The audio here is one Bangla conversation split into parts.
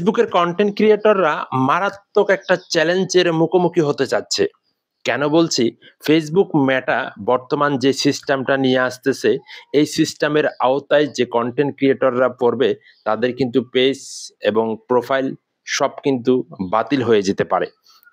ফেসবুকের কনটেন্ট ক্রিয়েটররা মারাত্মক একটা চ্যালেঞ্জের মুখোমুখি হতে চাচ্ছে। কেন বলছি? ফেসবুক মেটা বর্তমান যে সিস্টেমটা নিয়ে আসতেছে, এই সিস্টেমের আওতায় যে কনটেন্ট ক্রিয়েটররা পড়বে, তাদের কিন্তু পেজ এবং প্রোফাইল সব কিন্তু বাতিল হয়ে যেতে পারে।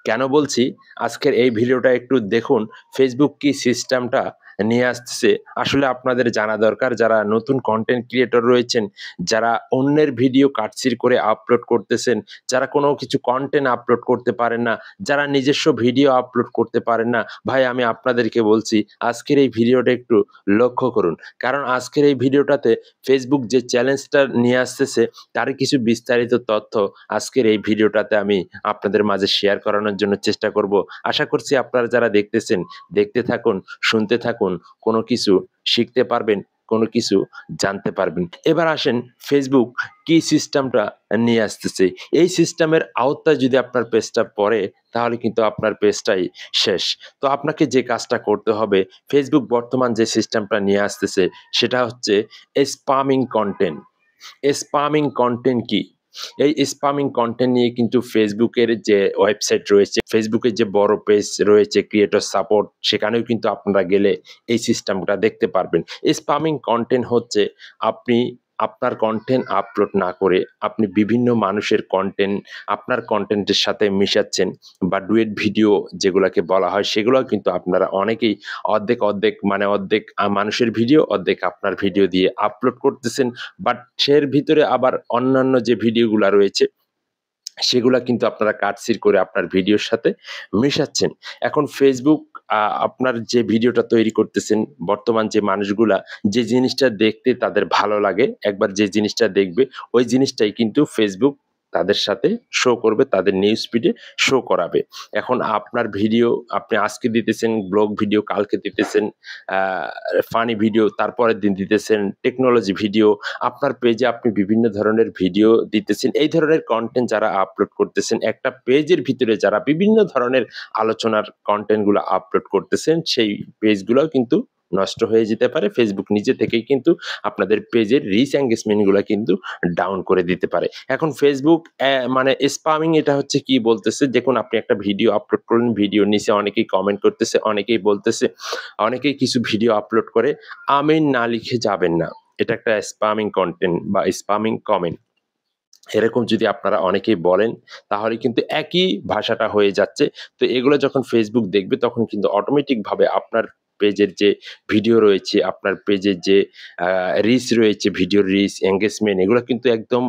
কেন বলছি? আজকের এই ভিডিওটা একটু দেখুন, ফেসবুক কি সিস্টেমটা নিয়ে আসতেছে। আসলে আপনাদের জানা দরকার, যারা নতুন কনটেন্ট ক্রিয়েটর রয়েছেন, যারা অন্যের ভিডিও কাটছির করে আপলোড করতেছেন, যারা কোনো কিছু কনটেন্ট আপলোড করতে পারেন না, যারা নিজস্ব ভিডিও আপলোড করতে পারেন না, ভাই আমি আপনাদেরকে বলছি আজকের এই ভিডিওটা একটু লক্ষ্য করুন। কারণ আজকের এই ভিডিওটাতে ফেসবুক যে চ্যালেঞ্জটা নিয়ে আসতেছে, তারই কিছু বিস্তারিত তথ্য আজকের এই ভিডিওটাতে আমি আপনাদের মাঝে শেয়ার করানোর জন্য চেষ্টা করব। আশা করছি আপনারা যারা দেখতেছেন, দেখতে থাকুন, শুনতে থাকুন, কোনো কিছু শিখতে পারবেন, কোনো কিছু জানতে পারবেন। এবার আসেন, ফেসবুক কি সিস্টেমটা নিয়ে আসতেছে। এই সিস্টেমের আওতায় যদি আপনার পেজটা পড়ে, তাহলে কিন্তু আপনার পেজটাই শেষ। তো আপনাকে যে কাজটা করতে হবে, ফেসবুক বর্তমান যে সিস্টেমটা নিয়ে আসতেছে, সেটা হচ্ছে স্পামিং কনটেন্ট। স্পামিং কনটেন্ট কি? এই স্পামিং কনটেন্ট নিয়ে কিন্তু ফেসবুকের যে ওয়েবসাইট রয়েছে, ফেসবুকের যে বড় পেজ রয়েছে ক্রিয়েটর সাপোর্ট, সেখানেও কিন্তু আপনারা গেলে এই সিস্টেমটা দেখতে পারবেন। স্পামিং কনটেন্ট হচ্ছে আপনি আপনার কনটেন্ট আপলোড না করে আপনি বিভিন্ন মানুষের কনটেন্ট আপনার কনটেন্টের সাথে মিশাচ্ছেন, বা ডুয়েট ভিডিও যেগুলাকে বলা হয়, সেগুলোও কিন্তু আপনারা অনেকেই অর্ধেক মানে অর্ধেক মানুষের ভিডিও, অর্ধেক আপনার ভিডিও দিয়ে আপলোড করতেছেন। বাট এর ভিতরে আবার অন্যান্য যে ভিডিওগুলা রয়েছে, সেগুলা কিন্তু আপনারা কাটছিড় করে আপনার ভিডিওর সাথে মেশাচ্ছেন। এখন ফেসবুক আপনার যে ভিডিওটা তৈরি করতেছেন, বর্তমান যে মানুষগুলা যে জিনিসটা দেখতে তাদের ভালো লাগে, একবার যে জিনিসটা দেখবে, ওই জিনিসটাই কিন্তু ফেসবুক তাদের সাথে শো করবে, তাদের নিউজ ফিডে শো করাবে। এখন আপনার ভিডিও আপনি আজকে দিতেছেন ব্লগ ভিডিও, কালকে দিতেছেন আ ফানি ভিডিও, তারপরের দিন দিতেছেন টেকনোলজি ভিডিও। আপনার পেজে আপনি বিভিন্ন ধরনের ভিডিও দিতেছেন। এই ধরনের কনটেন্ট যারা আপলোড করতেছেন, একটা পেজের ভিতরে যারা বিভিন্ন ধরনের আলোচনার কনটেন্ট গুলো আপলোড করতেছেন, সেই পেজগুলোও কিন্তু নষ্ট হয়ে যেতে পারে। ফেসবুক নিজে থেকেই কিন্তু আপনাদের পেজের রিচ এনগেজমেন্ট গুলা কিন্তু ডাউন করে দিতে পারে। এখন ফেসবুক মানে স্পামিং এটা হচ্ছে কি বলতেছে, দেখুন আপনি একটা ভিডিও আপলোড করলেন, ভিডিওর নিচে অনেকেই কমেন্ট করতেছে, অনেকেই বলতেছে, অনেকেই কিছু ভিডিও আপলোড করে আমিন না লিখে যাবেন না। এটা একটা স্পামিং কনটেন্ট বা স্পামিং কমেন্ট। এরকম যদি আপনারা অনেকেই বলেন, তাহলে কিন্তু একই ভাষাটা হয়ে যাচ্ছে। তো এগুলো যখন ফেসবুক দেখবে, তখন কিন্তু অটোমেটিক ভাবে আপনার পেজের যে ভিডিও রয়েছে, আপনার পেজের যে আ রিচ রয়েছে, ভিডিওর রিচ, এনগেজমেন্ট, এগুলো কিন্তু একদম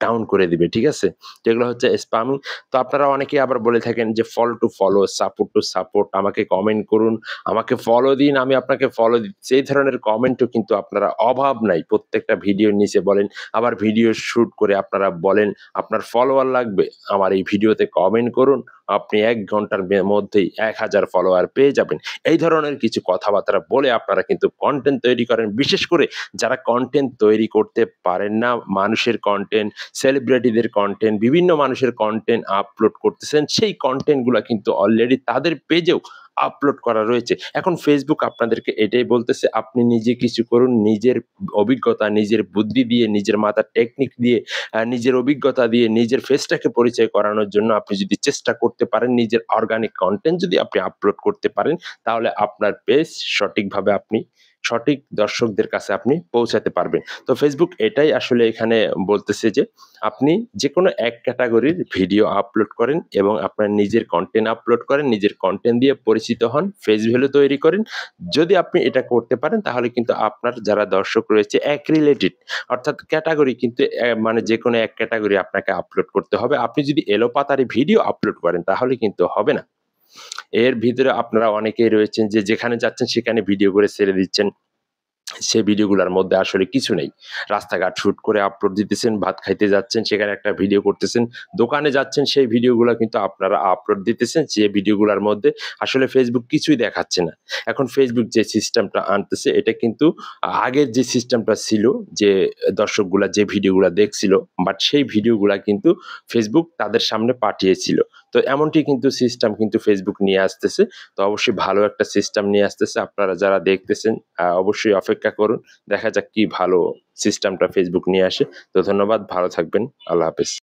ডাউন করে দিবে। ঠিক আছে? তো এগুলো হচ্ছে স্পামিং। তো আপনারা অনেকেই আবার বলে থাকেন যে follow to follow, support to support, আমাকে কমেন্ট করুন, আমাকে ফলো দিন, আমি আপনাকে ফলো দিচ্ছি। এই ধরনের কমেন্টও কিন্তু আপনারা অভাব নাই প্রত্যেকটা ভিডিওর নিচে বলেন। আবার ভিডিও শুট করে আপনারা বলেন, আপনার ফলোয়ার লাগবে, আমার এই ভিডিওতে কমেন্ট করুন, আপনি ১ ঘন্টার মধ্যেই ১,০০০ ফলোয়ার পেয়ে যাবেন। এই ধরনের কিছু কথাবার্তা বলে আপনারা কিন্তু কনটেন্ট তৈরি করেন। বিশেষ করে যারা কনটেন্ট তৈরি করতে পারেন না, মানুষের কনটেন্ট, সেলিব্রিটিদের কনটেন্ট, বিভিন্ন মানুষের কনটেন্ট আপলোড করতেছেন, সেই কনটেন্ট গুলা কিন্তু অলরেডি তাদের পেজেও আপলোড করা রয়েছে। এখন ফেসবুক আপনাদেরকে এটাই বলতেছে, আপনি নিজে কিছু করুন, নিজের অভিজ্ঞতা, নিজের বুদ্ধি দিয়ে, নিজের মাথার টেকনিক দিয়ে, নিজের অভিজ্ঞতা দিয়ে, নিজের ফেসটাকে পরিচয় করানোর জন্য আপনি যদি চেষ্টা করতে পারেন, নিজের অর্গানিক কনটেন্ট যদি আপনি আপলোড করতে পারেন, তাহলে আপনার পেজ সঠিকভাবে আপনি সঠিক দর্শকদের কাছে আপনি পৌঁছাতে পারবেন। তো ফেসবুক এটাই আসলে এখানে বলতেছে যে, আপনি যেকোনো এক ক্যাটেগরির ভিডিও আপলোড করেন এবং আপনার নিজের কনটেন্ট আপলোড করেন, নিজের কনটেন্ট দিয়ে পরিচিত হন, ফেস ভ্যালু তৈরি করেন। যদি আপনি এটা করতে পারেন, তাহলে কিন্তু আপনার যারা দর্শক রয়েছে এক রিলেটেড, অর্থাৎ ক্যাটেগরি কিন্তু মানে যেকোনো এক ক্যাটেগরি আপনাকে আপলোড করতে হবে। আপনি যদি এলোপাতাড়ি ভিডিও আপলোড করেন, তাহলে কিন্তু হবে না। এর ভিতরে আপনারা অনেকেই রয়েছেন যে যেখানে যাচ্ছেন সেখানে ভিডিও করে ছেড়ে দিচ্ছেন। সে ভিডিওগুলার মধ্যে আসলে কিছু নেই। রাস্তাঘাট শুট করে আপলোড দিতেছেন, ভাত খাইতে যাচ্ছেন, সেখানে একটা ভিডিও করতেছেন। দোকানে যাচ্ছেন, সেই ভিডিওগুলা কিন্তু আপনারা আপলোড দিতেছেন, যে ভিডিওগুলার মধ্যে আসলে ফেসবুক কিছুই দেখাচ্ছে না। এখন ফেসবুক যে সিস্টেমটা আনতেছে, এটা কিন্তু আগের যে সিস্টেমটা ছিল, যে দর্শকগুলা যে ভিডিওগুলা দেখছিল, বাট সেই ভিডিওগুলা কিন্তু ফেসবুক তাদের সামনে পাঠিয়েছিল। তো এমনটি কিন্তু সিস্টেম কিন্তু ফেসবুক নিয়ে আসতেছে। তো অবশ্যই ভালো একটা সিস্টেম নিয়ে আসতেছে। আপনারা যারা দেখতেছেন অবশ্যই অপেক্ষা করুন। দেখা যাক কি ভালো সিস্টেমটা ফেসবুক নিয়ে আসে। তো ধন্যবাদ, ভালো থাকবেন। আল্লাহ হাফেজ।